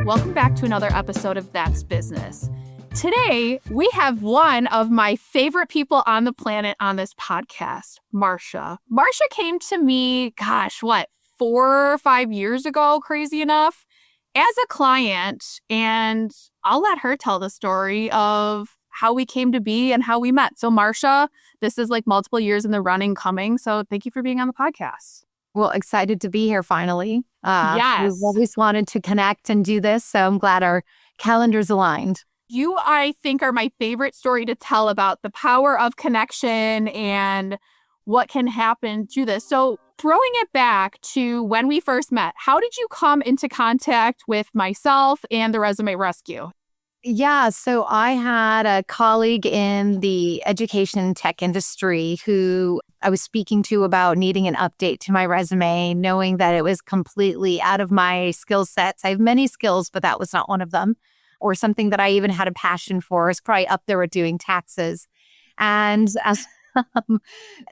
Welcome back to another episode of That's Business. Today, we have one of my favorite people on the planet on this podcast, Marcia. Marcia came to me, 4 or 5 years ago, crazy enough, as a client, and I'll let her tell the story of how we came to be and how we met. So Marcia, this is like multiple years in the running coming, so thank you for being on the podcast. Well, excited to be here finally. Yes. We've always wanted to connect and do this, so I'm glad our calendars aligned. You, I think, are my favorite story to tell about the power of connection and what can happen through this. So throwing it back to when we first met, how did you come into contact with myself and the Resume Rescue? Yeah, so I had a colleague in the education tech industry who I was speaking to about needing an update to my resume, knowing that it was completely out of my skill sets. I have many skills, but that was not one of them, or something that I even had a passion for. It's probably up there with doing taxes. And as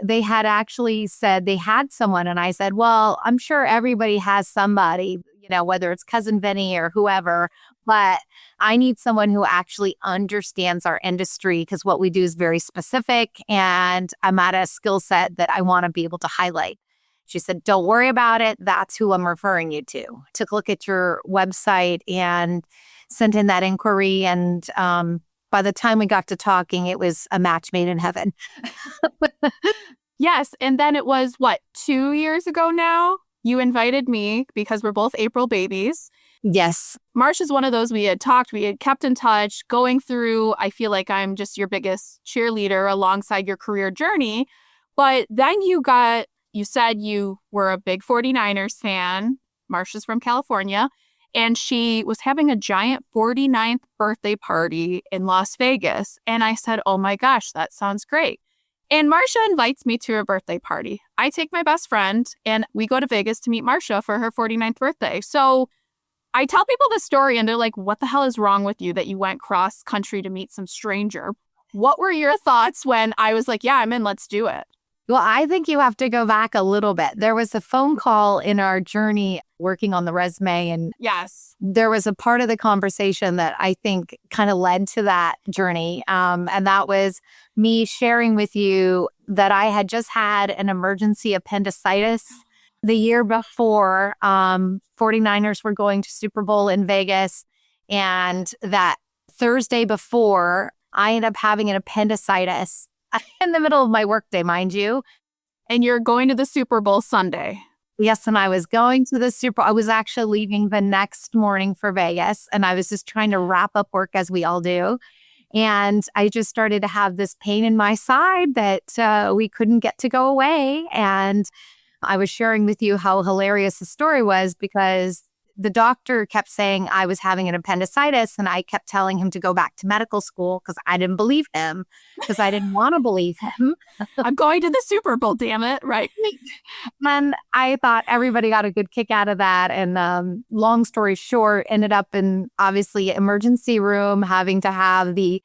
they had actually said they had someone, and I said, well, I'm sure everybody has somebody, whether it's Cousin Vinny or whoever, but I need someone who actually understands our industry because what we do is very specific and I'm at a skill set that I want to be able to highlight. She said, don't worry about it. That's who I'm referring you to. Took a look at your website and sent in that inquiry. And by the time we got to talking, it was a match made in heaven. Yes. And then it was, 2 years ago now? You invited me because we're both April babies. Yes. Marcia's one of those we had kept in touch, going through, I feel like I'm just your biggest cheerleader alongside your career journey. But then you said you were a big 49ers fan. Marcia's from California. And she was having a giant 49th birthday party in Las Vegas. And I said, oh my gosh, that sounds great. And Marcia invites me to her birthday party. I take my best friend and we go to Vegas to meet Marcia for her 49th birthday. So I tell people the story and they're like, what the hell is wrong with you that you went cross country to meet some stranger? What were your thoughts when I was like, yeah, I'm in, let's do it? Well, I think you have to go back a little bit. There was a phone call in our journey working on the resume. And yes, there was a part of the conversation that I think kind of led to that journey. And that was me sharing with you that I had just had an emergency appendicitis the year before. 49ers were going to Super Bowl in Vegas. And that Thursday before, I ended up having an appendicitis in the middle of my workday, mind you. And you're going to the Super Bowl Sunday. Yes, and I was going to the Super Bowl. I was actually leaving the next morning for Vegas, and I was just trying to wrap up work as we all do. And I just started to have this pain in my side that we couldn't get to go away. And I was sharing with you how hilarious the story was because the doctor kept saying I was having an appendicitis and I kept telling him to go back to medical school because I didn't believe him because I didn't want to believe him. I'm going to the Super Bowl, damn it. Right. And I thought everybody got a good kick out of that. And long story short, ended up in obviously emergency room, having to have the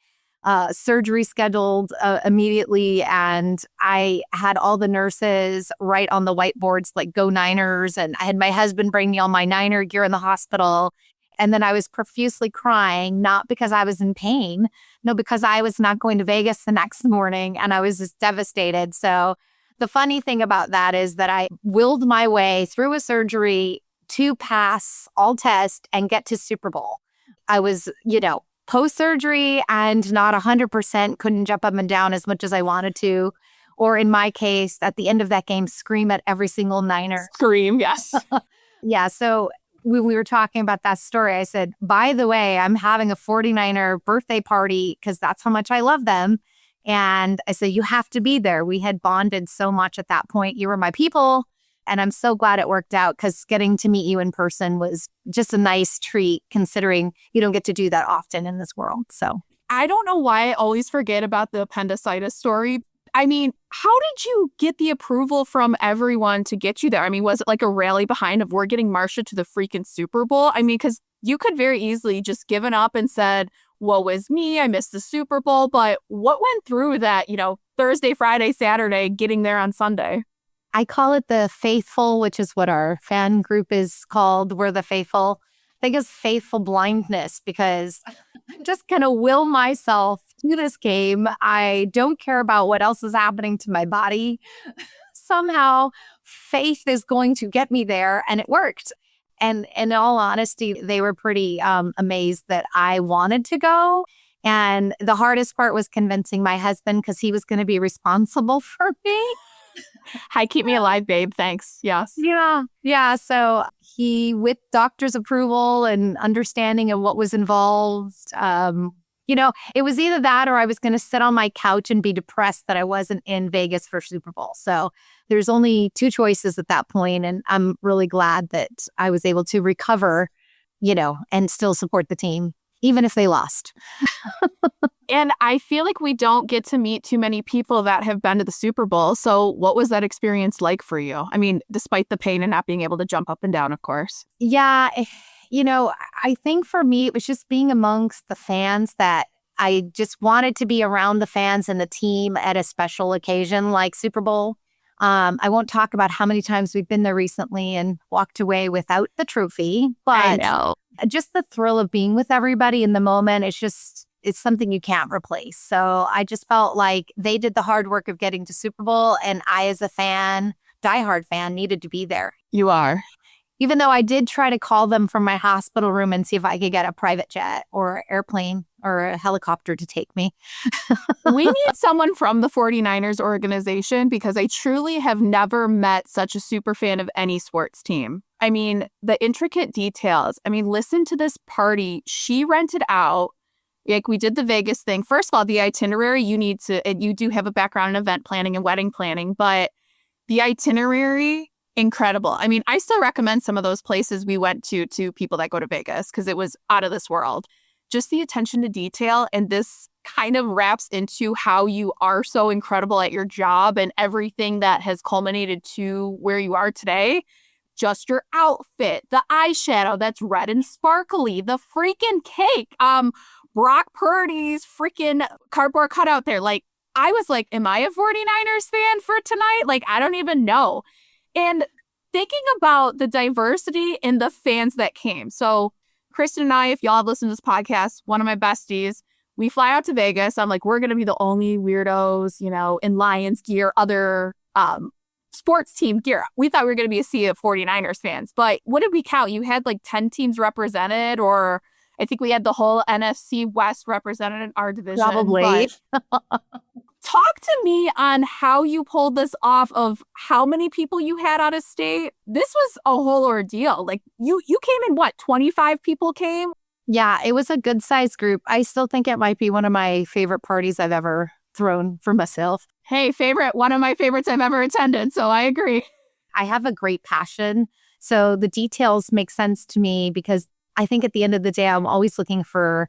surgery scheduled immediately. And I had all the nurses write on the whiteboards, like go Niners. And I had my husband bring me all my Niner gear in the hospital. And then I was profusely crying, not because I was in pain, no, because I was not going to Vegas the next morning. And I was just devastated. So the funny thing about that is that I willed my way through a surgery to pass all tests and get to Super Bowl. I was, post-surgery and not 100%, couldn't jump up and down as much as I wanted to. Or in my case, at the end of that game, scream at every single Niner. Scream, yes. Yeah, so when we were talking about that story, I said, by the way, I'm having a 49er birthday party because that's how much I love them. And I said, you have to be there. We had bonded so much at that point. You were my people. And I'm so glad it worked out because getting to meet you in person was just a nice treat considering you don't get to do that often in this world. So I don't know why I always forget about the appendicitis story. I mean, how did you get the approval from everyone to get you there? I mean, was it like a rally behind of we're getting Marcia to the freaking Super Bowl? I mean, because you could very easily just given up and said, woe is me, I missed the Super Bowl. But what went through that, Thursday, Friday, Saturday, getting there on Sunday? I call it the faithful, which is what our fan group is called. We're the faithful. think it's faithful blindness because I'm just going to will myself to this game. I don't care about what else is happening to my body. Somehow faith is going to get me there, and it worked. And in all honesty, they were pretty amazed that I wanted to go. And the hardest part was convincing my husband because he was going to be responsible for me. Hi, keep me alive, babe. Thanks. Yes. Yeah. Yeah. So he, with doctor's approval and understanding of what was involved, it was either that or I was going to sit on my couch and be depressed that I wasn't in Vegas for Super Bowl. So there's only two choices at that point, and I'm really glad that I was able to recover, and still support the team, even if they lost. And I feel like we don't get to meet too many people that have been to the Super Bowl. So what was that experience like for you? I mean, despite the pain and not being able to jump up and down, of course. Yeah. I think for me, it was just being amongst the fans that I just wanted to be around the fans and the team at a special occasion like Super Bowl. I won't talk about how many times we've been there recently and walked away without the trophy, but I know. Just the thrill of being with everybody in the moment, it's something you can't replace. So I just felt like they did the hard work of getting to Super Bowl, and I, as a fan, diehard fan, needed to be there. You are. Even though I did try to call them from my hospital room and see if I could get a private jet or airplane or a helicopter to take me. We need someone from the 49ers organization because I truly have never met such a super fan of any sports team. I mean, the intricate details. I mean, listen to this party. She rented out, like we did the Vegas thing. First of all, the itinerary, you do have a background in event planning and wedding planning, but the itinerary, incredible. I mean, I still recommend some of those places we went to people that go to Vegas because it was out of this world. Just the attention to detail. And this kind of wraps into how you are so incredible at your job and everything that has culminated to where you are today. Just your outfit, the eyeshadow that's red and sparkly, the freaking cake, Brock Purdy's freaking cardboard cutout there. Like, I was like, am I a 49ers fan for tonight? Like, I don't even know. And thinking about the diversity in the fans that came. So Kristen and I, if y'all have listened to this podcast, one of my besties, we fly out to Vegas. I'm like, we're going to be the only weirdos, in Lions gear, other sports team gear. We thought we were going to be a sea of 49ers fans. But what did we count? You had like 10 teams represented, or I think we had the whole NFC West represented in our division. Probably. Talk to me on how you pulled this off, of how many people you had out of state. This was a whole ordeal. Like you came in, 25 people came? Yeah, it was a good sized group. I still think it might be one of my favorite parties I've ever thrown for myself. Hey, one of my favorites I've ever attended. So I agree. I have a great passion. So the details make sense to me because I think at the end of the day, I'm always looking for,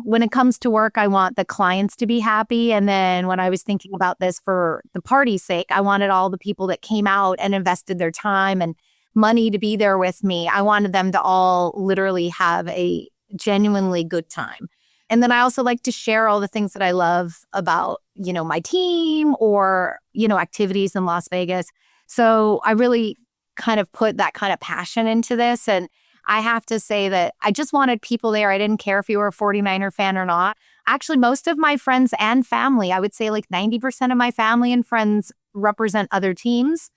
when it comes to work, I want the clients to be happy. And then when I was thinking about this for the party's sake, I wanted all the people that came out and invested their time and money to be there with me. I wanted them to all literally have a genuinely good time. And then I also like to share all the things that I love about, my team or, activities in Las Vegas. So I really kind of put that kind of passion into this. And I have to say that I just wanted people there. I didn't care if you were a 49er fan or not. Actually, most of my friends and family, I would say like 90% of my family and friends represent other teams.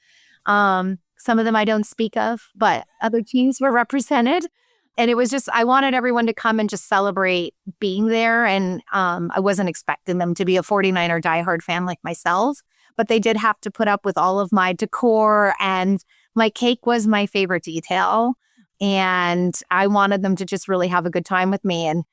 Some of them I don't speak of, but other teams were represented. And it was just, I wanted everyone to come and just celebrate being there. And I wasn't expecting them to be a 49er diehard fan like myself, but they did have to put up with all of my decor, and my cake was my favorite detail. And I wanted them to just really have a good time with me. And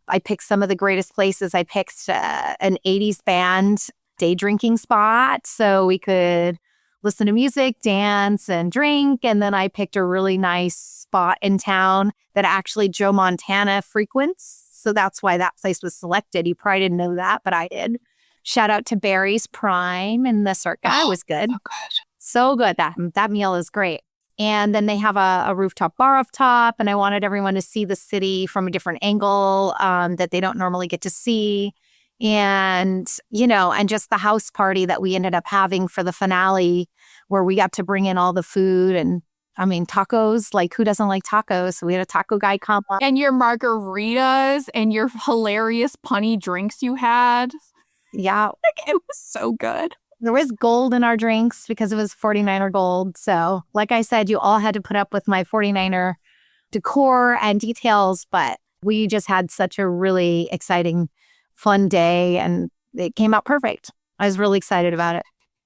I picked some of the greatest places. I picked an 80s band day drinking spot so we could listen to music, dance, and drink. And then I picked a really nice spot in town that actually Joe Montana frequents. So that's why that place was selected. You probably didn't know that, but I did. Shout out to Barry's Prime in the Circa. It was good. Oh, good. So good. That meal is great. And then they have a rooftop bar up top. And I wanted everyone to see the city from a different angle that they don't normally get to see. And, and just the house party that we ended up having for the finale, where we got to bring in all the food. And I mean, tacos, like who doesn't like tacos? So we had a taco guy come up. And your margaritas and your hilarious punny drinks you had. Yeah. Like, it was so good. There was gold in our drinks because it was 49er gold. So like I said, you all had to put up with my 49er decor and details, but we just had such a really exciting, fun day and it came out perfect. I was really excited about it.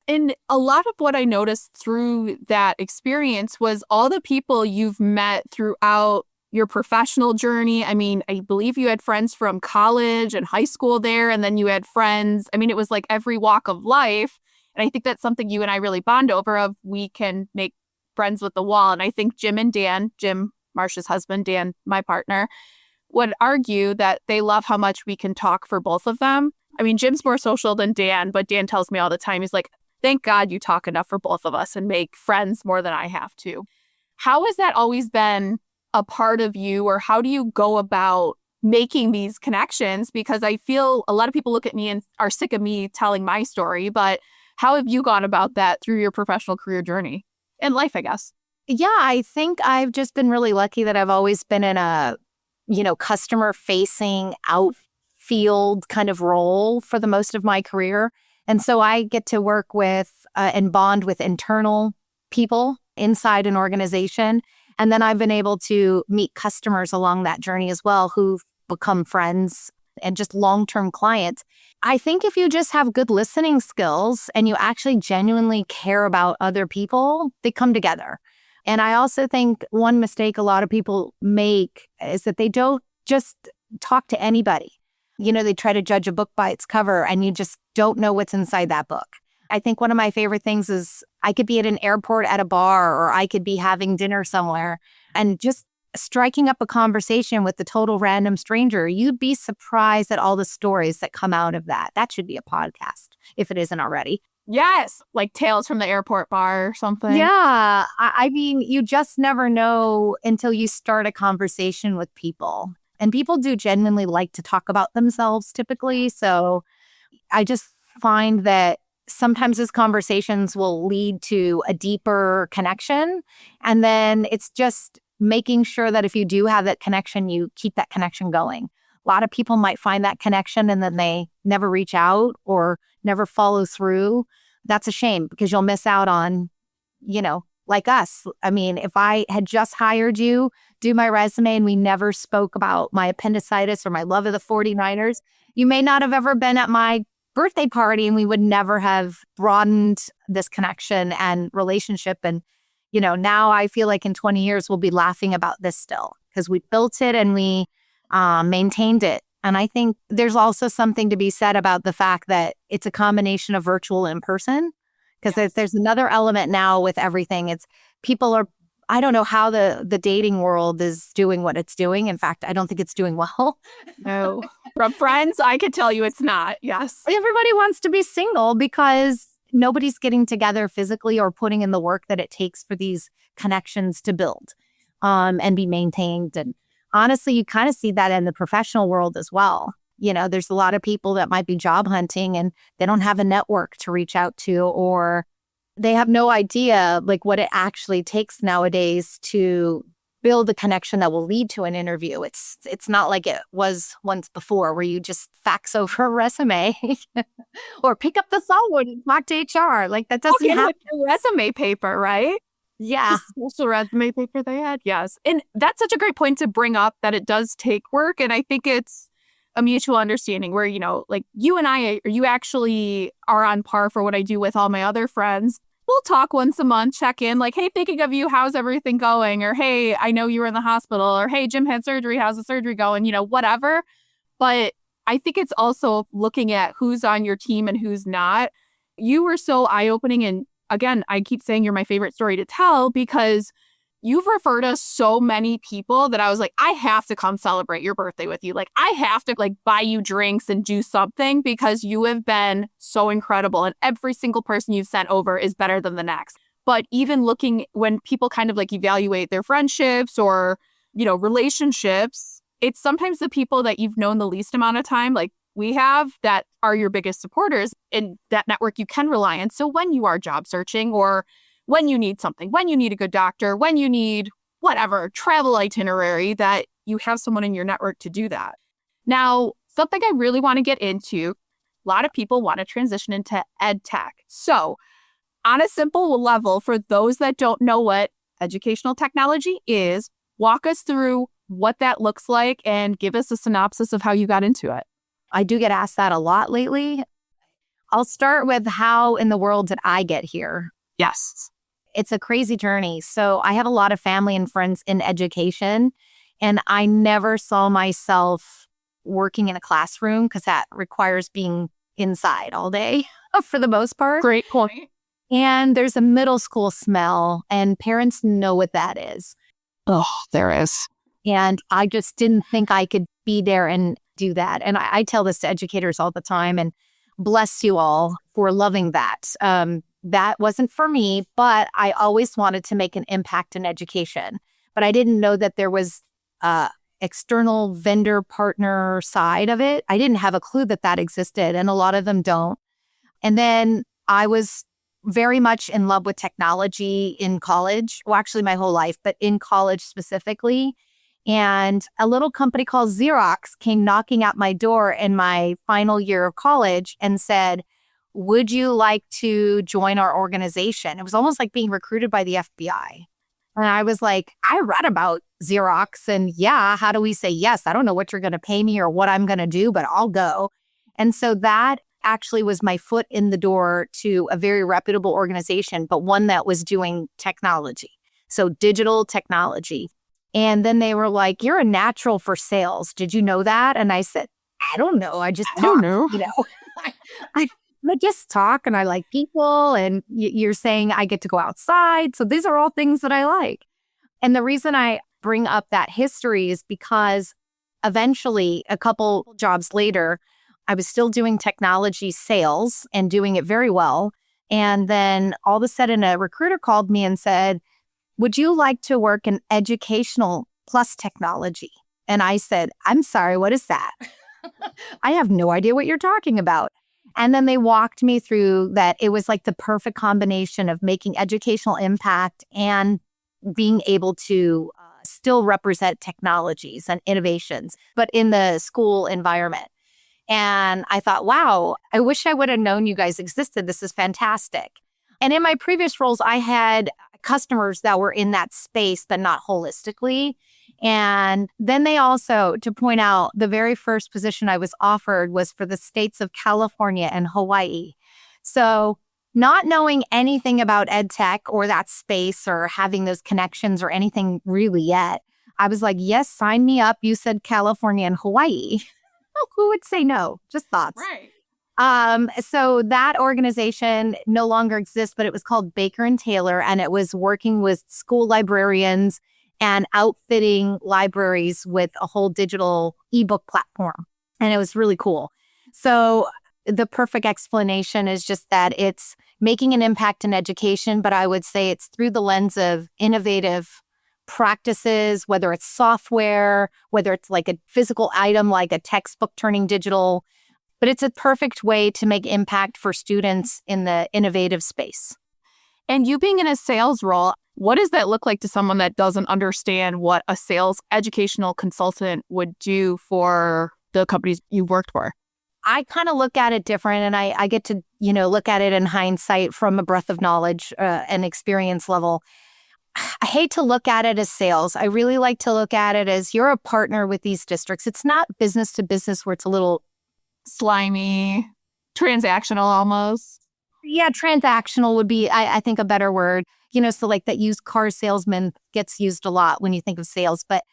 And a lot of what I noticed through that experience was all the people you've met throughout your professional journey. I mean, I believe you had friends from college and high school there, and then you had friends. I mean, it was like every walk of life. And I think that's something you and I really bond over of we can make friends with the wall. And I think Jim and Dan, Jim, Marcia's husband, Dan, my partner, would argue that they love how much we can talk for both of them. I mean, Jim's more social than Dan, but Dan tells me all the time, he's like, thank God you talk enough for both of us and make friends more than I have to. How has that always been a part of you, or how do you go about making these connections? Because I feel a lot of people look at me and are sick of me telling my story, but how have you gone about that through your professional career journey and life, I guess? Yeah, I think I've just been really lucky that I've always been in a, customer facing outfield kind of role for the most of my career. And so I get to work with and bond with internal people inside an organization. And then I've been able to meet customers along that journey as well who've become friends and just long-term clients. I think if you just have good listening skills and you actually genuinely care about other people, they come together. And I also think one mistake a lot of people make is that they don't just talk to anybody. They try to judge a book by its cover and you just don't know what's inside that book. I think one of my favorite things is I could be at an airport at a bar, or I could be having dinner somewhere and just striking up a conversation with a total random stranger. You'd be surprised at all the stories that come out of that. That should be a podcast if it isn't already. Yes, like Tales from the Airport Bar or something. Yeah. I mean, you just never know until you start a conversation with people. And people do genuinely like to talk about themselves typically. So I just find that sometimes those conversations will lead to a deeper connection. And then it's just making sure that if you do have that connection, you keep that connection going. A lot of people might find that connection and then they never reach out or never follow through. That's a shame because you'll miss out on, like us. I mean, if I had just hired you, do my resume, and we never spoke about my appendicitis or my love of the 49ers, you may not have ever been at my birthday party and we would never have broadened this connection and relationship. And, now I feel like in 20 years, we'll be laughing about this still because we built it and we maintained it. And I think there's also something to be said about the fact that it's a combination of virtual and in person. Because there's another element now with everything. It's people are, I don't know how the dating world is doing what it's doing. In fact, I don't think it's doing well. No. From friends, I could tell you it's not. Yes. Everybody wants to be single because nobody's getting together physically or putting in the work that it takes for these connections to build and be maintained. And honestly, you kind of see that in the professional world as well. There's a lot of people that might be job hunting and they don't have a network to reach out to, or they have no idea like what it actually takes nowadays to build a connection that will lead to an interview. It's not like it was once before where you just fax over a resume or pick up the phone and talk to HR. Like that doesn't happen. With resume paper, right? Yeah. The special resume paper they had. Yes. And that's such a great point to bring up that it does take work. And I think it's a mutual understanding where, like you and I, you actually are on par for what I do with all my other friends. We'll talk once a month, check in like, hey, thinking of you, how's everything going? Or, hey, I know you were in the hospital. Or, hey, Jim had surgery. How's the surgery going? Whatever. But I think it's also looking at who's on your team and who's not. You were so eye-opening. And again, I keep saying you're my favorite story to tell because you've referred us so many people that I was like, I have to come celebrate your birthday with you. Like, I have to buy you drinks and do something because you have been so incredible. And every single person you've sent over is better than the next. But even looking when people kind of evaluate their friendships or, relationships, it's sometimes the people that you've known the least amount of time, like we have, that are your biggest supporters in that network you can rely on. So when you are job searching or when you need something, when you need a good doctor, when you need whatever, travel itinerary, that you have someone in your network to do that. Now, something I really want to get into, a lot of people want to transition into EdTech. So on a simple level, for those that don't know what educational technology is, walk us through what that looks like and give us a synopsis of how you got into it. I do get asked that a lot lately. I'll start with how in the world did I get here? Yes. It's a crazy journey. So I have a lot of family and friends in education, and I never saw myself working in a classroom because that requires being inside all day for the most part. Great point. And there's a middle school smell, and parents know what that is. Oh, there is. And I just didn't think I could be there and do that. And I tell this to educators all the time, and bless you all for loving that. That wasn't for me, but I always wanted to make an impact in education. But I didn't know that there was external vendor partner side of it. I didn't have a clue that that existed, and a lot of them don't. And then I was very much in love with technology in college. Well, actually my whole life, but in college specifically. And a little company called Xerox came knocking at my door in my final year of college and said, would you like to join our organization? It was almost like being recruited by the FBI. And I was like, I read about Xerox, and yeah, how do we say yes? I don't know what you're going to pay me or what I'm going to do, but I'll go. And so that actually was my foot in the door to a very reputable organization, but one that was doing technology. So digital technology. And then they were like, you're a natural for sales. Did you know that? And I said, I don't know. I don't know. I just talk, and I like people, and you're saying I get to go outside. So these are all things that I like. And the reason I bring up that history is because eventually, a couple jobs later, I was still doing technology sales and doing it very well. And then all of a sudden, a recruiter called me and said, would you like to work in educational plus technology? And I said, I'm sorry, what is that? I have no idea what you're talking about. And then they walked me through that. It was like the perfect combination of making educational impact and being able to still represent technologies and innovations, but in the school environment. And I thought, wow, I wish I would have known you guys existed. This is fantastic. And in my previous roles, I had customers that were in that space, but not holistically. And then they also, to point out, the very first position I was offered was for the states of California and Hawaii. So not knowing anything about EdTech or that space or having those connections or anything really yet, I was like, yes, sign me up. You said California and Hawaii. Oh, who would say no? Just thoughts. Right. So that organization no longer exists, but it was called Baker and Taylor, and it was working with school librarians and outfitting libraries with a whole digital ebook platform. And it was really cool. So the perfect explanation is just that it's making an impact in education, but I would say it's through the lens of innovative practices, whether it's software, whether it's like a physical item, like a textbook turning digital. But it's a perfect way to make impact for students in the innovative space. And you being in a sales role, what does that look like to someone that doesn't understand what a sales educational consultant would do for the companies you worked for? I kind of look at it different, and I get to, look at it in hindsight from a breadth of knowledge and experience level. I hate to look at it as sales. I really like to look at it as you're a partner with these districts. It's not business to business where it's a little slimy, transactional almost. Yeah, transactional would be, I think, a better word. So like that used car salesman gets used a lot when you think of sales. But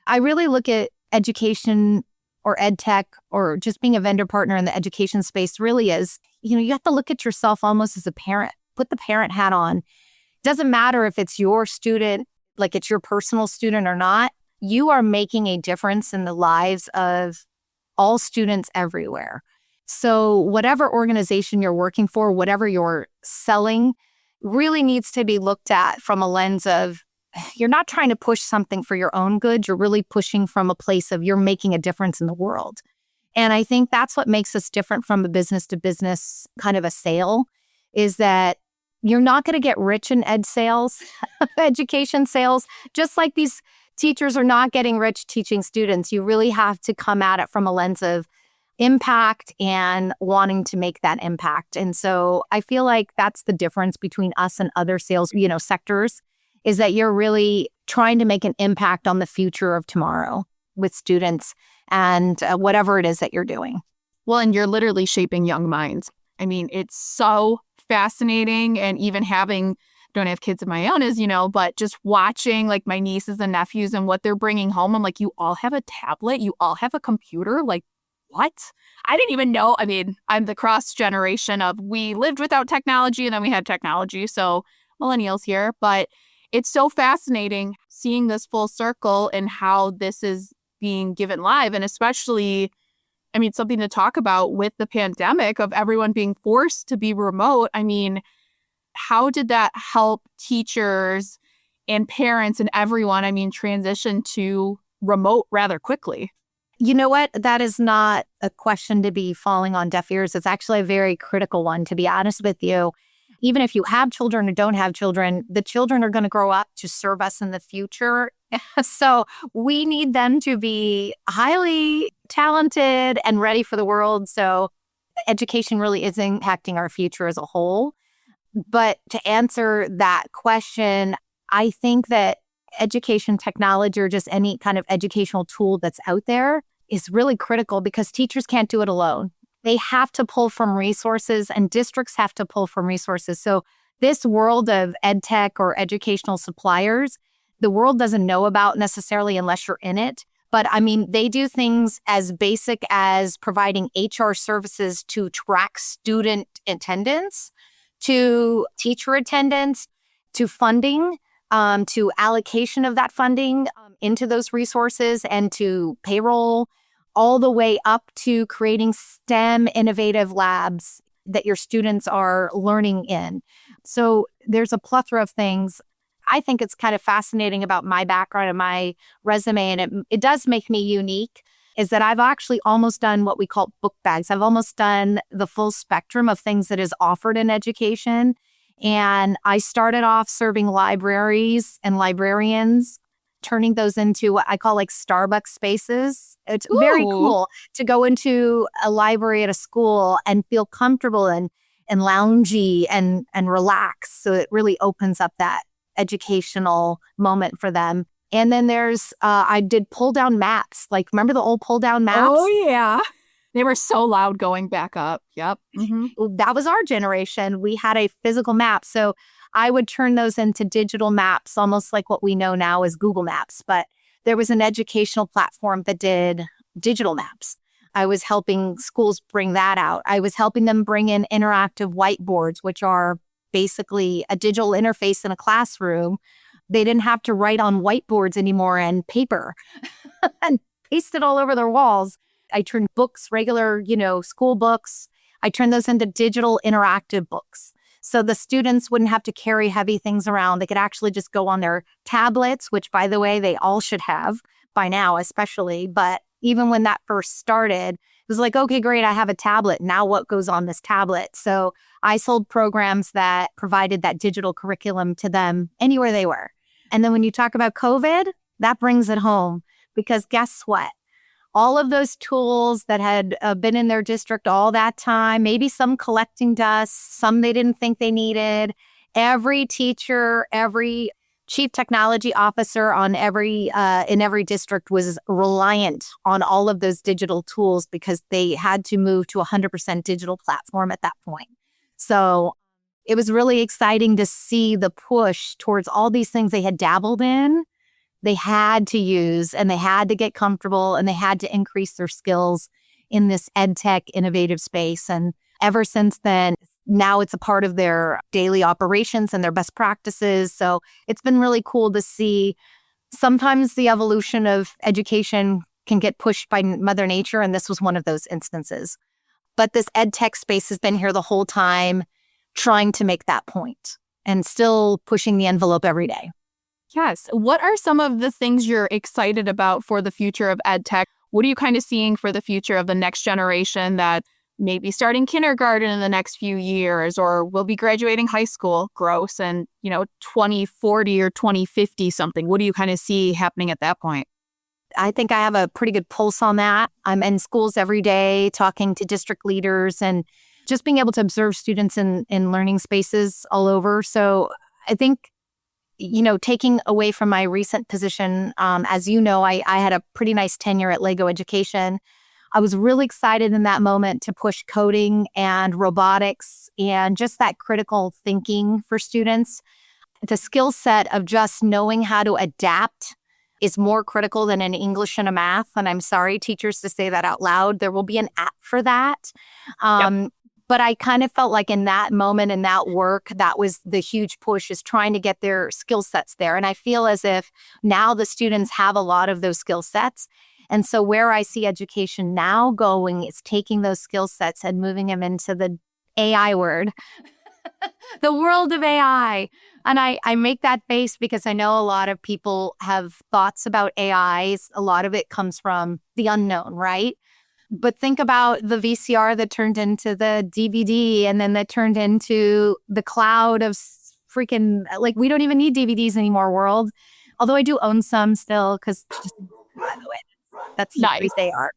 I really look at education or EdTech or just being a vendor partner in the education space really is, you have to look at yourself almost as a parent. Put the parent hat on. Doesn't matter if it's your student, like it's your personal student or not. You are making a difference in the lives of all students everywhere. So whatever organization you're working for, whatever you're selling, really needs to be looked at from a lens of you're not trying to push something for your own good. You're really pushing from a place of you're making a difference in the world. And I think that's what makes us different from a business to business kind of a sale, is that You're not going to get rich in ed sales, education sales, just like these teachers are not getting rich teaching students. You really have to come at it from a lens of impact and wanting to make that impact. And so I feel like that's the difference between us and other sales, sectors, is that you're really trying to make an impact on the future of tomorrow with students and whatever it is that you're doing. Well, and you're literally shaping young minds. I mean, it's so fascinating. And even don't have kids of my own, as you know, but just watching like my nieces and nephews and what they're bringing home, I'm like, you all have a tablet, you all have a computer. Like, what? I didn't even know. I mean, I'm the cross generation of we lived without technology and then we had technology. So millennials here, but it's so fascinating seeing this full circle and how this is being given live. And especially, I mean, something to talk about with the pandemic of everyone being forced to be remote. I mean, how did that help teachers and parents and everyone, transition to remote rather quickly? You know what? That is not a question to be falling on deaf ears. It's actually a very critical one, to be honest with you. Even if you have children or don't have children, the children are going to grow up to serve us in the future. So we need them to be highly talented and ready for the world. So education really is impacting our future as a whole. But to answer that question, I think that education technology or just any kind of educational tool that's out there is really critical because teachers can't do it alone. They have to pull from resources and districts have to pull from resources. So this world of EdTech or educational suppliers, the world doesn't know about necessarily unless you're in it. But they do things as basic as providing HR services to track student attendance, to teacher attendance, to funding, to allocation of that funding into those resources and to payroll, all the way up to creating STEM innovative labs that your students are learning in. So there's a plethora of things. I think it's kind of fascinating about my background and my resume, and it does make me unique, is that I've actually almost done what we call book bags. I've almost done the full spectrum of things that is offered in education. And I started off serving libraries and librarians, turning those into what I call like Starbucks spaces. It's very cool to go into a library at a school and feel comfortable and loungy and relax. So it really opens up that educational moment for them. And then there's, I did pull down maps. Like, remember the old pull down maps? Oh, yeah. They were so loud going back up. Yep. Mm-hmm. That was our generation. We had a physical map. So I would turn those into digital maps, almost like what we know now as Google Maps. But there was an educational platform that did digital maps. I was helping schools bring that out. I was helping them bring in interactive whiteboards, which are basically a digital interface in a classroom. They didn't have to write on whiteboards anymore and paper and paste it all over their walls. I turned books, regular, school books. I turned those into digital interactive books. So the students wouldn't have to carry heavy things around. They could actually just go on their tablets, which, by the way, they all should have by now, especially. But even when that first started, it was like, okay, great, I have a tablet. Now what goes on this tablet? So I sold programs that provided that digital curriculum to them anywhere they were. And then when you talk about COVID, that brings it home because guess what? All of those tools that had been in their district all that time, maybe some collecting dust, some they didn't think they needed. Every teacher, every chief technology officer in every district was reliant on all of those digital tools because they had to move to a 100% digital platform at that point. So it was really exciting to see the push towards all these things they had dabbled in. They had to use and they had to get comfortable and they had to increase their skills in this EdTech innovative space. And ever since then, now it's a part of their daily operations and their best practices. So it's been really cool to see. Sometimes the evolution of education can get pushed by Mother Nature, and this was one of those instances. But this EdTech space has been here the whole time, trying to make that point and still pushing the envelope every day. Yes. What are some of the things you're excited about for the future of EdTech? What are you kind of seeing for the future of the next generation that maybe starting kindergarten in the next few years, or we'll be graduating high school, gross, and, 2040 or 2050 something. What do you kind of see happening at that point? I think I have a pretty good pulse on that. I'm in schools every day talking to district leaders and just being able to observe students in learning spaces all over. So I think, taking away from my recent position, as you know, I had a pretty nice tenure at Lego Education. I was really excited in that moment to push coding and robotics and just that critical thinking for students. The skill set of just knowing how to adapt is more critical than an English and a math. And I'm sorry, teachers, to say that out loud. There will be an app for that. Yep. But I kind of felt like in that moment, in that work, that was the huge push, is trying to get their skill sets there. And I feel as if now the students have a lot of those skill sets. And so where I see education now going is taking those skill sets and moving them into the AI word, the world of AI. And I make that base because I know a lot of people have thoughts about AIs. A lot of it comes from the unknown, right? But think about the VCR that turned into the DVD and then that turned into the cloud of freaking, like, we don't even need DVDs anymore, world. Although I do own some still, because, by the way, that's how Nice. great they are.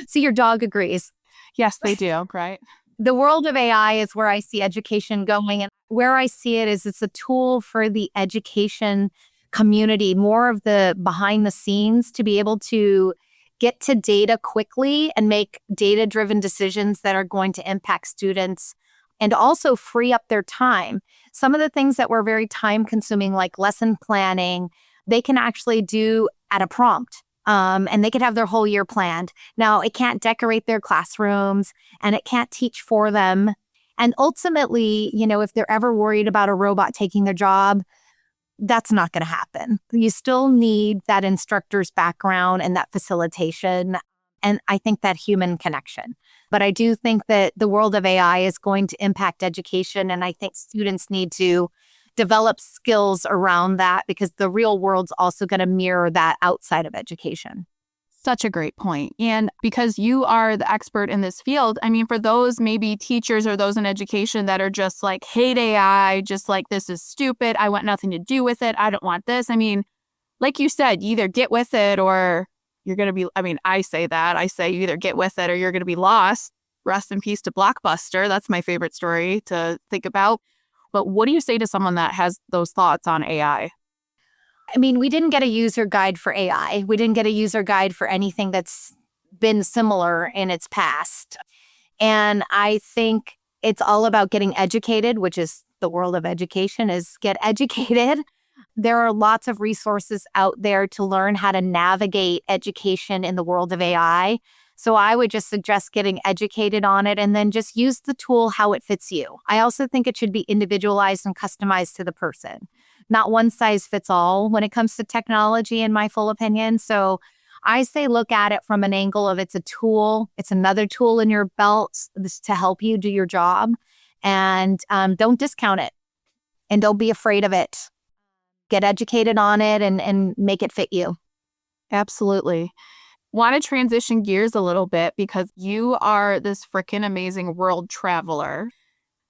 See, your dog agrees. Yes, they do. Right. The world of AI is where I see education going. And where I see it is it's a tool for the education community, more of the behind the scenes, to be able to get to data quickly and make data-driven decisions that are going to impact students and also free up their time. Some of the things that were very time-consuming, like lesson planning, they can actually do at a prompt. And they could have their whole year planned. Now, it can't decorate their classrooms and it can't teach for them. And ultimately, if they're ever worried about a robot taking their job, that's not going to happen. You still need that instructor's background and that facilitation. And I think that human connection. But I do think that the world of AI is going to impact education. And I think students need to develop skills around that because the real world's also going to mirror that outside of education. Such a great point. And because you are the expert in this field, I mean, for those maybe teachers or those in education that are just like, hate AI, just like, this is stupid, I want nothing to do with it, I don't want this. I mean, like you said, you either get with it or you're going to be, I say you either get with it or you're going to be lost. Rest in peace to Blockbuster. That's my favorite story to think about. But what do you say to someone that has those thoughts on AI? I mean, we didn't get a user guide for AI. We didn't get a user guide for anything that's been similar in its past. And I think it's all about getting educated, which is the world of education, is get educated. There are lots of resources out there to learn how to navigate education in the world of AI. So I would just suggest getting educated on it and then just use the tool how it fits you. I also think it should be individualized and customized to the person. Not one size fits all when it comes to technology, in my full opinion. So I say look at it from an angle of it's a tool. It's another tool in your belt to help you do your job. And don't discount it. And don't be afraid of it. Get educated on it and make it fit you. Absolutely. Want to transition gears a little bit because you are this freaking amazing world traveler.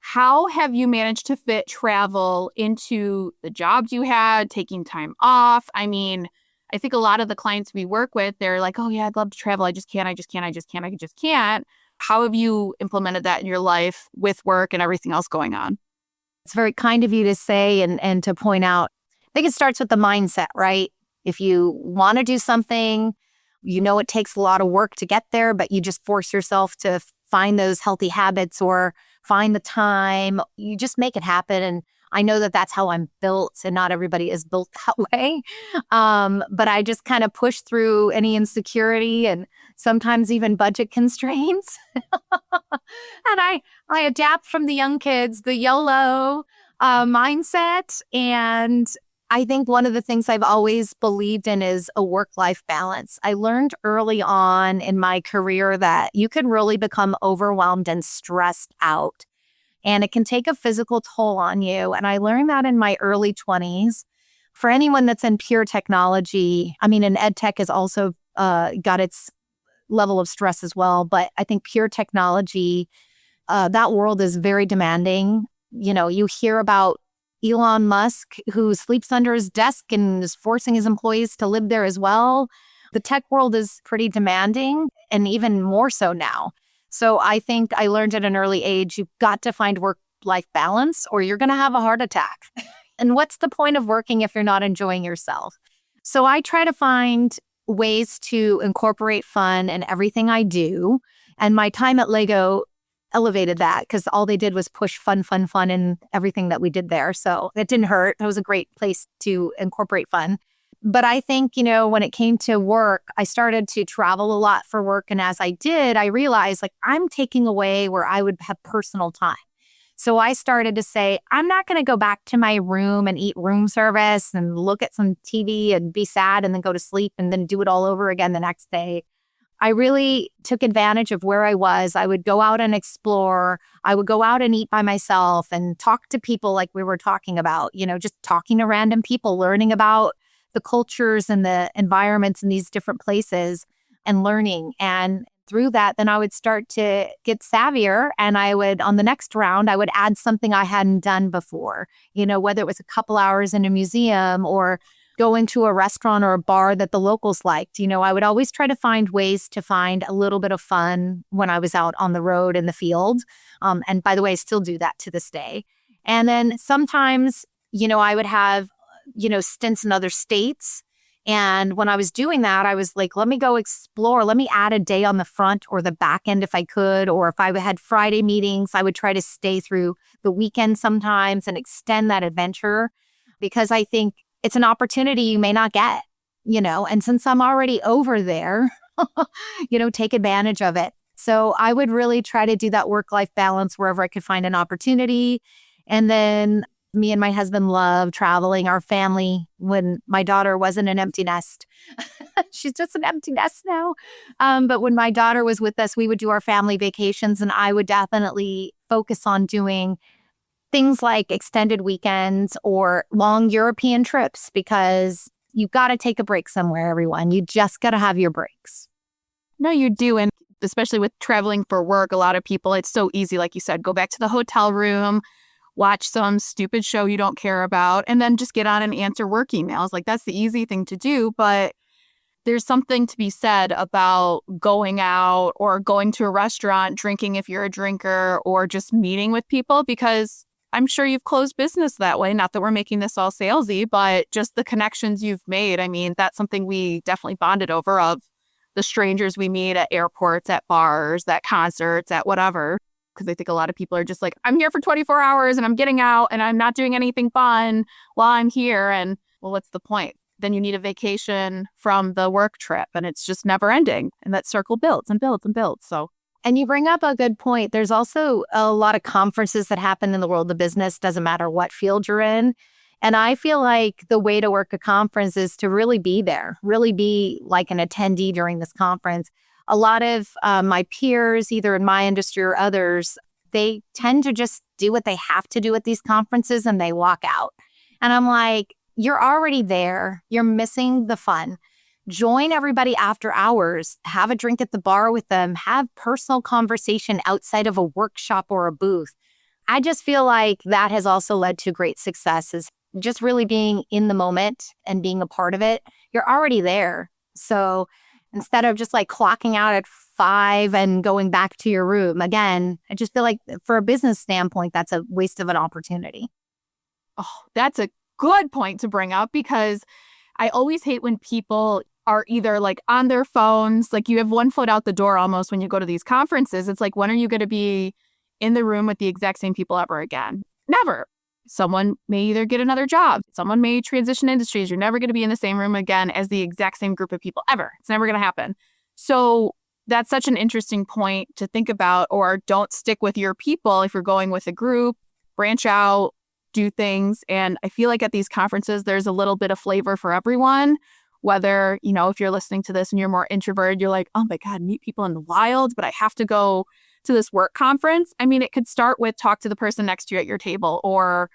How have you managed to fit travel into the jobs you had, taking time off? I mean, I think a lot of the clients we work with, they're like, oh yeah, I'd love to travel. I just can't. How have you implemented that in your life with work and everything else going on? It's very kind of you to say and to point out. I think it starts with the mindset, right? If you want to do something, it takes a lot of work to get there, but you just force yourself to find those healthy habits or find the time. You just make it happen. And I know that that's how I'm built, and not everybody is built that way. But I just kind of push through any insecurity and sometimes even budget constraints. And I adapt from the young kids, the YOLO mindset. And I think one of the things I've always believed in is a work-life balance. I learned early on in my career that you can really become overwhelmed and stressed out, and it can take a physical toll on you. And I learned that in my early 20s. For anyone that's in pure technology, and EdTech has also got its level of stress as well. But I think pure technology, that world is very demanding. You hear about Elon Musk, who sleeps under his desk and is forcing his employees to live there as well. The tech world is pretty demanding, and even more so now. So I think I learned at an early age, you've got to find work-life balance or you're going to have a heart attack. And what's the point of working if you're not enjoying yourself? So I try to find ways to incorporate fun in everything I do. And my time at Lego elevated that because all they did was push fun in everything that we did there. So it didn't hurt. It was a great place to incorporate fun. But I think, when it came to work, I started to travel a lot for work. And as I did, I realized I'm taking away where I would have personal time. So I started to say, I'm not going to go back to my room and eat room service and look at some TV and be sad and then go to sleep and then do it all over again the next day. I really took advantage of where I was. I would go out and explore. I would go out and eat by myself and talk to people like we were talking about, just talking to random people, learning about the cultures and the environments in these different places and learning. And through that, then I would start to get savvier. And on the next round, I would add something I hadn't done before, whether it was a couple hours in a museum or going to a restaurant or a bar that the locals liked. I would always try to find ways to find a little bit of fun when I was out on the road in the field. And by the way, I still do that to this day. And then sometimes, I would have stints in other states. And when I was doing that, I was like, let me go explore. Let me add a day on the front or the back end if I could. Or if I had Friday meetings, I would try to stay through the weekend sometimes and extend that adventure because I think it's an opportunity you may not get, and since I'm already over there, take advantage of it. So I would really try to do that work-life balance wherever I could find an opportunity. And then me and my husband love traveling. Our family, when my daughter wasn't an empty nest, she's just an empty nest now. But when my daughter was with us, we would do our family vacations, and I would definitely focus on doing things like extended weekends or long European trips because you've got to take a break somewhere, everyone. You just got to have your breaks. No, you do. And especially with traveling for work, a lot of people, it's so easy. Like you said, go back to the hotel room, watch some stupid show you don't care about, and then just get on and answer work emails. That's the easy thing to do. But there's something to be said about going out or going to a restaurant, drinking if you're a drinker, or just meeting with people, because I'm sure you've closed business that way. Not that we're making this all salesy, but just the connections you've made. I mean, that's something we definitely bonded over, of the strangers we meet at airports, at bars, at concerts, at whatever. Because I think a lot of people are just like, I'm here for 24 hours and I'm getting out and I'm not doing anything fun while I'm here. And well, what's the point? Then you need a vacation from the work trip and it's just never ending. And that circle builds and builds and builds. And you bring up a good point. There's also a lot of conferences that happen in the world of business, doesn't matter what field you're in. And I feel like the way to work a conference is to really be there, really be like an attendee during this conference. A lot of my peers, either in my industry or others, they tend to just do what they have to do at these conferences and they walk out. And I'm like, you're already there. You're missing the fun. Join everybody after hours, have a drink at the bar with them, have personal conversation outside of a workshop or a booth. I just feel like that has also led to great success, is just really being in the moment and being a part of it. You're already there. So instead of just clocking out at 5 and going back to your room, again, I just feel like for a business standpoint, that's a waste of an opportunity. Oh, that's a good point to bring up, because I always hate when people are either on their phones, you have one foot out the door almost when you go to these conferences. It's when are you going to be in the room with the exact same people ever again? Never. Someone may either get another job. Someone may transition industries. You're never going to be in the same room again as the exact same group of people ever. It's never going to happen. So that's such an interesting point to think about. Or don't stick with your people if you're going with a group. Branch out, do things. And I feel like at these conferences, there's a little bit of flavor for everyone. Whether, if you're listening to this and you're more introverted, you're like, oh my God, meet people in the wild, but I have to go to this work conference. I mean, it could start with talk to the person next to you at your table or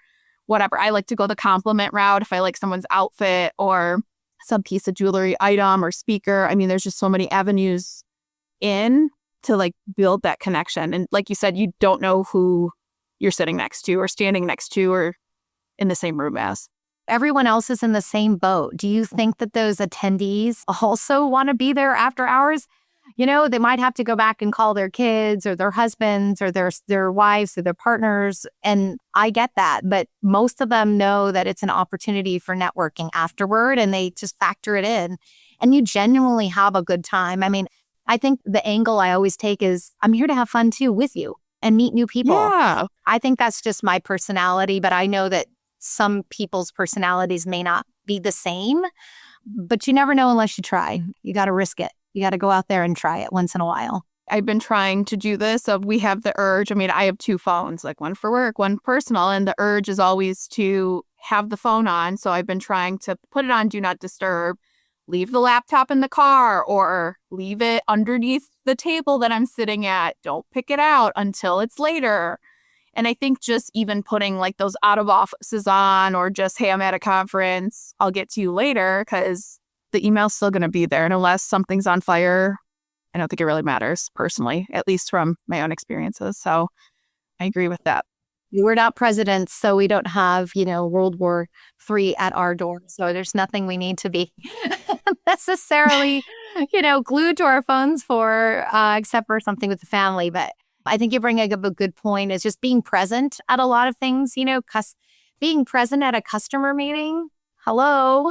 whatever. I like to go the compliment route if I like someone's outfit or some piece of jewelry item or speaker. I mean, there's just so many avenues in to like build that connection. And like you said, you don't know who you're sitting next to or standing next to or in the same room as. Everyone else is in the same boat. Do you think that those attendees also want to be there after hours? You know, they might have to go back and call their kids or their husbands or their wives or their partners. And I get that. But most of them know that it's an opportunity for networking afterward, and they just factor it in. And you genuinely have a good time. I mean, I think the angle I always take is I'm here to have fun too with you and meet new people. Yeah. I think that's just my personality, but I know that some people's personalities may not be the same, but you never know unless you try. You got to risk it. You got to go out there and try it once in a while. I've been trying to do this. So we have the urge. I mean, I have two phones, like one for work, one personal. And the urge is always to have the phone on. So I've been trying to put it on Do Not Disturb, leave the laptop in the car, or leave it underneath the table that I'm sitting at. Don't pick it out until it's later. And I think just even putting like those out of offices on, or just, hey, I'm at a conference, I'll get to you later, because the email's still going to be there. And unless something's on fire, I don't think it really matters personally, at least from my own experiences. So I agree with that. We're not presidents, so we don't have, World War III at our door. So there's nothing we need to be necessarily, glued to our phones for, except for something with the family. But I think you bring up a good point, is just being present at a lot of things, being present at a customer meeting. Hello,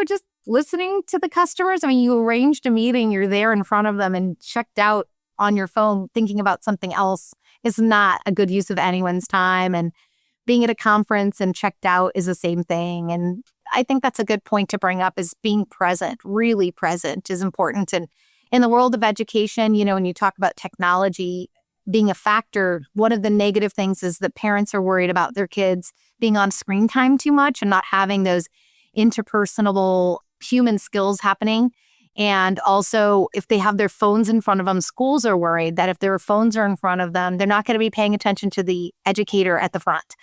just listening to the customers. I mean, you arranged a meeting, you're there in front of them and checked out on your phone thinking about something else is not a good use of anyone's time. And being at a conference and checked out is the same thing. And I think that's a good point to bring up, is being present, really present is important. And in the world of education, when you talk about technology being a factor, one of the negative things is that parents are worried about their kids being on screen time too much and not having those interpersonal human skills happening. And also, if they have their phones in front of them, schools are worried that if their phones are in front of them, they're not going to be paying attention to the educator at the front.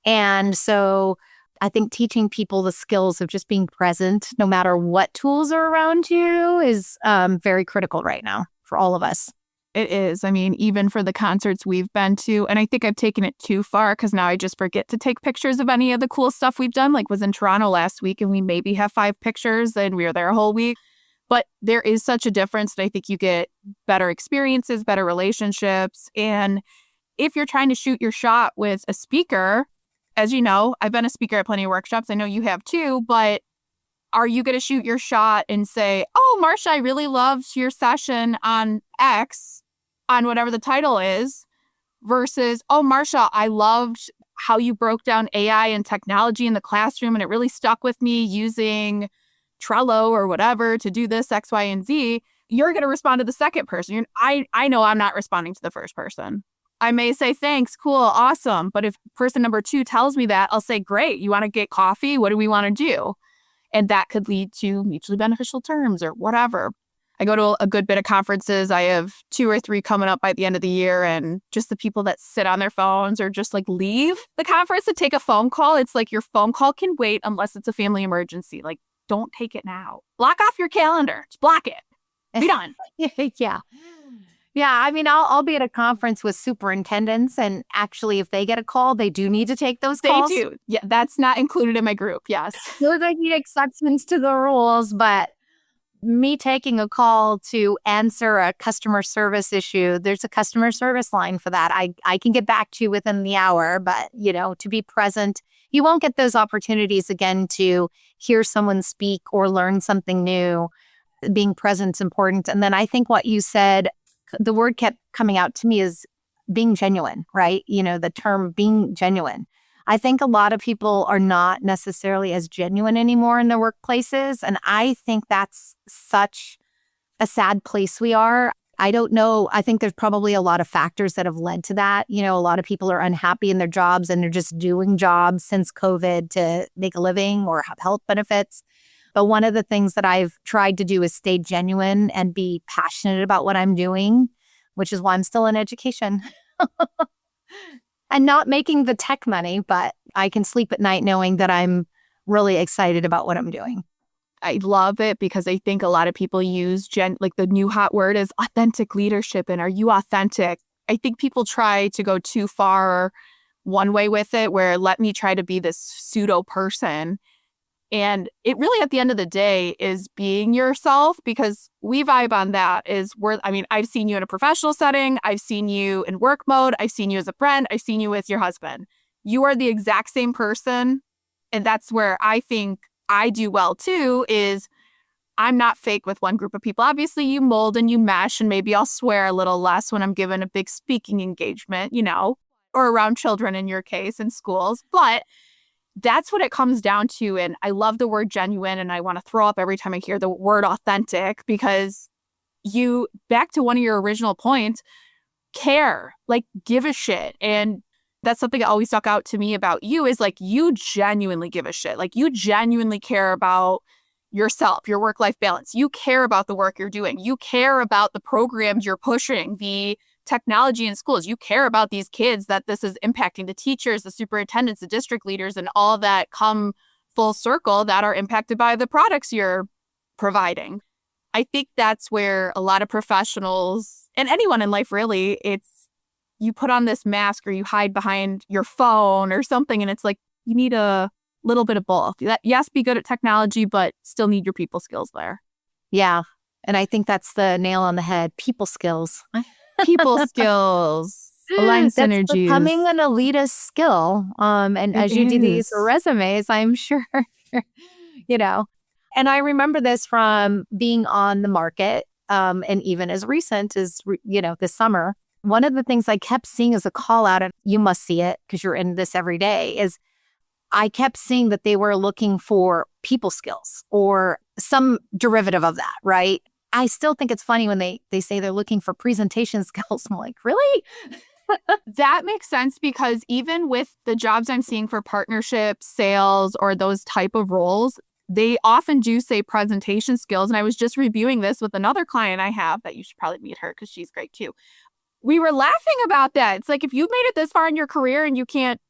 And so I think teaching people the skills of just being present, no matter what tools are around you, is very critical right now for all of us. It is. I mean, even for the concerts we've been to, and I think I've taken it too far, because now I just forget to take pictures of any of the cool stuff we've done. Like, was in Toronto last week and we maybe have 5 pictures and we were there a whole week. But there is such a difference that I think you get better experiences, better relationships. And if you're trying to shoot your shot with a speaker, as you know, I've been a speaker at plenty of workshops. I know you have too, but are you going to shoot your shot and say, oh, Marcia, I really loved your session on X, on whatever the title is, versus, oh, Marcia, I loved how you broke down AI and technology in the classroom, and it really stuck with me using Trello or whatever to do this, X, Y, and Z. You're going to respond to the second person. I know I'm not responding to the first person. I may say, thanks, cool, awesome. But if person number 2 tells me that, I'll say, great, you want to get coffee? What do we want to do? And that could lead to mutually beneficial terms or whatever. I go to a good bit of conferences. I have 2 or 3 coming up by the end of the year. And just the people that sit on their phones or just like leave the conference to take a phone call. It's like your phone call can wait unless it's a family emergency. Like, don't take it now. Block off your calendar. Just block it. Be done. Yeah. Yeah. I mean, I'll be at a conference with superintendents, and actually, if they get a call, they do need to take those calls. They do. Yeah, that's not included in my group. Yes. Those are the exceptions to the rules, but me taking a call to answer a customer service issue, there's a customer service line for that. I can get back to you within the hour, but, to be present, you won't get those opportunities again to hear someone speak or learn something new. Being present is important. And then I think what you said, the word kept coming out to me, is being genuine, right? The term being genuine. I think a lot of people are not necessarily as genuine anymore in their workplaces. And I think that's such a sad place we are. I don't know. I think there's probably a lot of factors that have led to that. A lot of people are unhappy in their jobs and they're just doing jobs since COVID to make a living or have health benefits. But one of the things that I've tried to do is stay genuine and be passionate about what I'm doing, which is why I'm still in education. And not making the tech money, but I can sleep at night knowing that I'm really excited about what I'm doing. I love it because I think a lot of people use like the new hot word is authentic leadership. And are you authentic? I think people try to go too far one way with it, where let me try to be this pseudo person. And it really, at the end of the day, is being yourself, because we vibe on that. I've seen you in a professional setting. I've seen you in work mode. I've seen you as a friend. I've seen you with your husband. You are the exact same person. And that's where I think I do well too, is I'm not fake with one group of people. Obviously, you mold and you mesh, and maybe I'll swear a little less when I'm given a big speaking engagement, or around children in your case in schools. But that's what it comes down to. And I love the word genuine, and I want to throw up every time I hear the word authentic, because back to one of your original points, care, like give a shit. And that's something that always stuck out to me about you, is like you genuinely give a shit. Like you genuinely care about yourself, your work-life balance. You care about the work you're doing. You care about the programs you're pushing, the technology in schools. You care about these kids that this is impacting, the teachers, the superintendents, the district leaders, and all that come full circle that are impacted by the products you're providing. I think that's where a lot of professionals, and anyone in life really, you put on this mask or you hide behind your phone or something, and it's like you need a little bit of both. Yes, be good at technology, but still need your people skills there. Yeah. And I think that's the nail on the head. People skills. People skills, align synergies. That's becoming an elitist skill. And as you do these resumes, I'm sure, And I remember this from being on the market, and even as recent as, this summer. One of the things I kept seeing as a call out, and you must see it because you're in this every day, is I kept seeing that they were looking for people skills or some derivative of that, right? I still think it's funny when they say they're looking for presentation skills. I'm like, really? That makes sense, because even with the jobs I'm seeing for partnerships, sales, or those type of roles, they often do say presentation skills. And I was just reviewing this with another client I have that you should probably meet her because she's great too. We were laughing about that. It's like, if you've made it this far in your career and you can't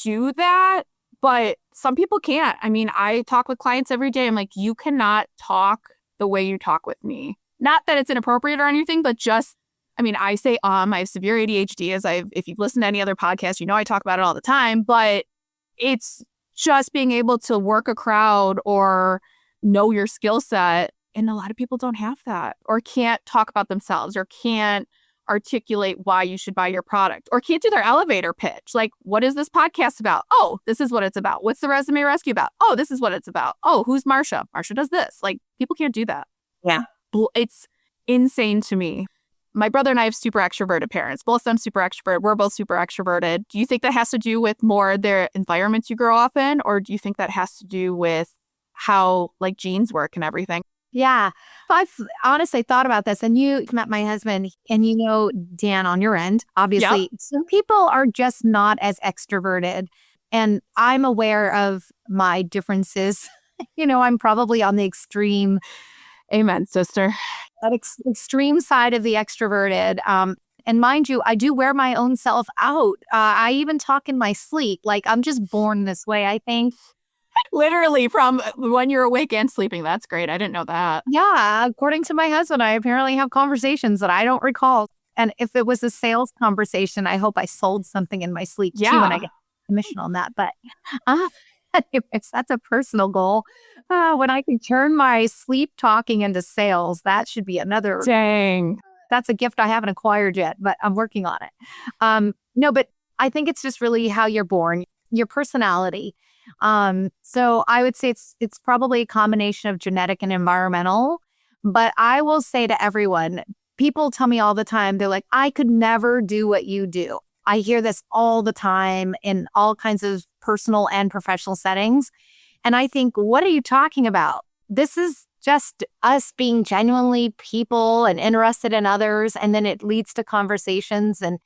do that, but some people can't. I mean, I talk with clients every day. I'm like, you cannot talk the way you talk with me. Not that it's inappropriate or anything, but just, I say, I have severe ADHD, if you've listened to any other podcast, I talk about it all the time, but it's just being able to work a crowd or know your skill set. And a lot of people don't have that, or can't talk about themselves, or can't articulate why you should buy your product, or can't do their elevator pitch. Like, what is this podcast about? Oh, this is what it's about. What's the resume rescue about? Oh, this is what it's about. Oh, who's Marcia? Marcia does this. Like, people can't do that. Yeah. It's insane to me. My brother and I have super extroverted parents, both of them super extroverted. We're both super extroverted. Do you think that has to do with more their environments you grow up in? Or do you think that has to do with how like genes work and everything? Yeah. I've honestly thought about this, and you met my husband, and Dan, on your end, obviously, yep. Some people are just not as extroverted, and I'm aware of my differences. I'm probably on the extreme. Amen, sister. That extreme side of the extroverted. And mind you, I do wear my own self out. I even talk in my sleep. Like, I'm just born this way, I think. Literally from when you're awake and sleeping. That's great. I didn't know that. Yeah. According to my husband, I apparently have conversations that I don't recall. And if it was a sales conversation, I hope I sold something in my sleep too, and I get commission on that. But anyways, that's a personal goal. When I can turn my sleep talking into sales, that should be another. Dang. That's a gift I haven't acquired yet, but I'm working on it. No, but I think it's just really how you're born, your personality. So I would say it's probably a combination of genetic and environmental. But I will say to everyone, people tell me all the time, they're like, I could never do what you do. I hear this all the time in all kinds of personal and professional settings. And I think, what are you talking about? This is just us being genuinely people and interested in others. And then it leads to conversations, and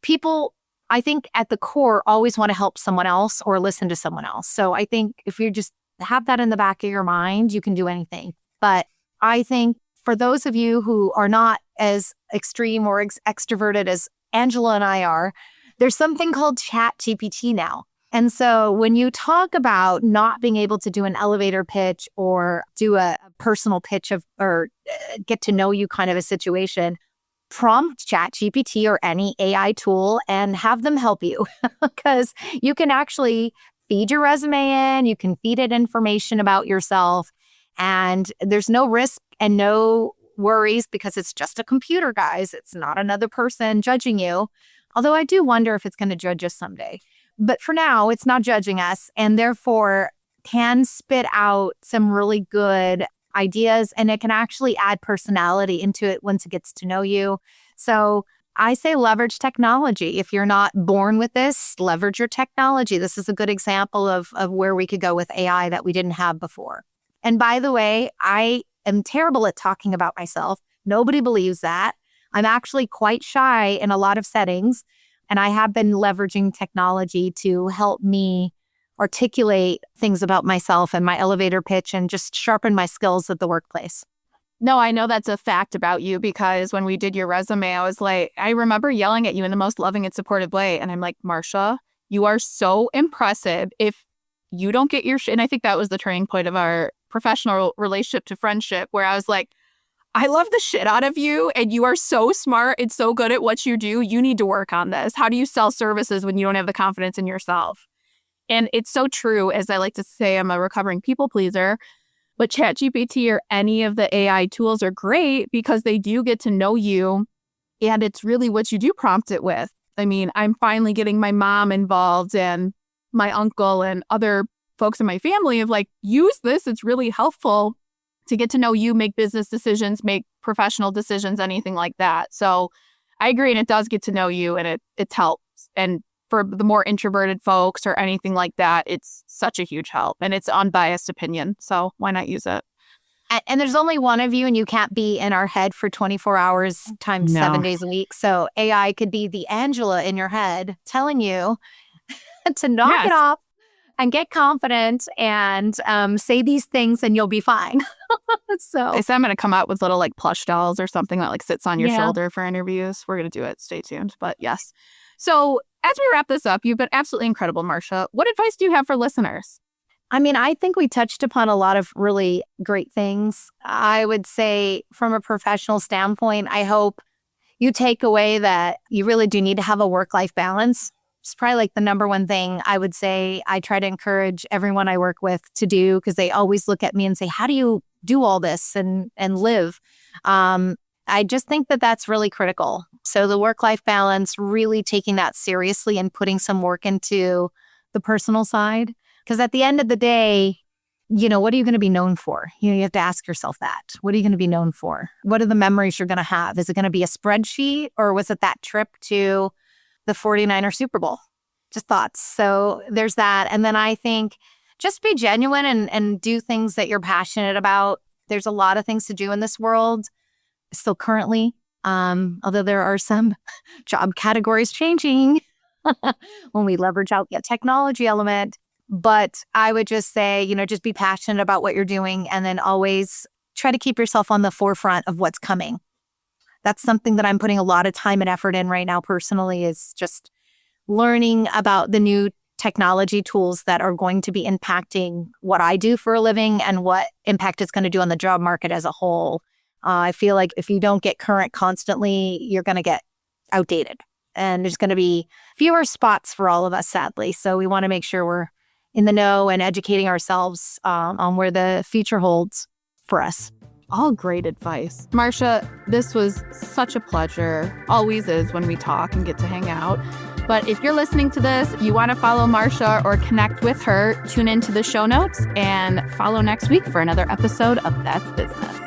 people, I think at the core, always want to help someone else or listen to someone else. So I think if you just have that in the back of your mind, you can do anything. But I think for those of you who are not as extreme or extroverted as Angela and I are, there's something called ChatGPT now. And so when you talk about not being able to do an elevator pitch or do a personal pitch or get to know you kind of a situation, prompt ChatGPT or any AI tool and have them help you because you can actually feed your resume in, you can feed it information about yourself, and there's no risk and no worries because it's just a computer, guys. It's not another person judging you. Although I do wonder if it's going to judge us someday. But for now, it's not judging us and therefore can spit out some really good ideas, and it can actually add personality into it once it gets to know you. So I say leverage technology. If you're not born with this, leverage your technology. This is a good example of where we could go with AI that we didn't have before. And by the way, I am terrible at talking about myself. Nobody believes that. I'm actually quite shy in a lot of settings, and I have been leveraging technology to help me articulate things about myself and my elevator pitch and just sharpen my skills at the workplace. No, I know that's a fact about you because when we did your resume, I was like, I remember yelling at you in the most loving and supportive way. And I'm like, Marcia, you are so impressive. If you don't get your and I think that was the turning point of our professional relationship to friendship, where I was like, I love the shit out of you and you are so smart and so good at what you do. You need to work on this. How do you sell services when you don't have the confidence in yourself? And it's so true. As I like to say, I'm a recovering people pleaser, but ChatGPT or any of the AI tools are great because they do get to know you, and it's really what you do prompt it with. I mean, I'm finally getting my mom involved and my uncle and other folks in my family of like, use this. It's really helpful to get to know you, make business decisions, make professional decisions, anything like that. So I agree. And it does get to know you and it helps. And for the more introverted folks or anything like that, it's such a huge help and it's unbiased opinion. So why not use it? And there's only one of you and you can't be in our head for 24 hours times 7 days a week. So AI could be the Angela in your head telling you to knock it off and get confident and say these things and you'll be fine. So I said I'm going to come out with little like plush dolls or something that like sits on your shoulder for interviews. We're going to do it. Stay tuned. But yes. So as we wrap this up, you've been absolutely incredible, Marcia. What advice do you have for listeners? I mean, I think we touched upon a lot of really great things. I would say from a professional standpoint, I hope you take away that you really do need to have a work-life balance. It's probably like the number one thing I would say I try to encourage everyone I work with to do, because they always look at me and say, how do you do all this and live? I just think that that's really critical. So the work-life balance, really taking that seriously and putting some work into the personal side. Because at the end of the day, you know, what are you going to be known for? You know, you have to ask yourself that. What are you going to be known for? What are the memories you're going to have? Is it going to be a spreadsheet, or was it that trip to the 49er Super Bowl? Just thoughts. So there's that. And then I think just be genuine and do things that you're passionate about. There's a lot of things to do in this world still currently, although there are some job categories changing when we leverage out the technology element. But I would just say, you know, just be passionate about what you're doing and then always try to keep yourself on the forefront of what's coming. That's something that I'm putting a lot of time and effort in right now personally, is just learning about the new technology tools that are going to be impacting what I do for a living and what impact it's going to do on the job market as a whole. I feel like if you don't get current constantly, you're going to get outdated. And there's going to be fewer spots for all of us, sadly. So we want to make sure we're in the know and educating ourselves on where the future holds for us. All great advice. Marcia, this was such a pleasure. Always is when we talk and get to hang out. But if you're listening to this, you want to follow Marcia or connect with her, tune into the show notes and follow next week for another episode of That's Business.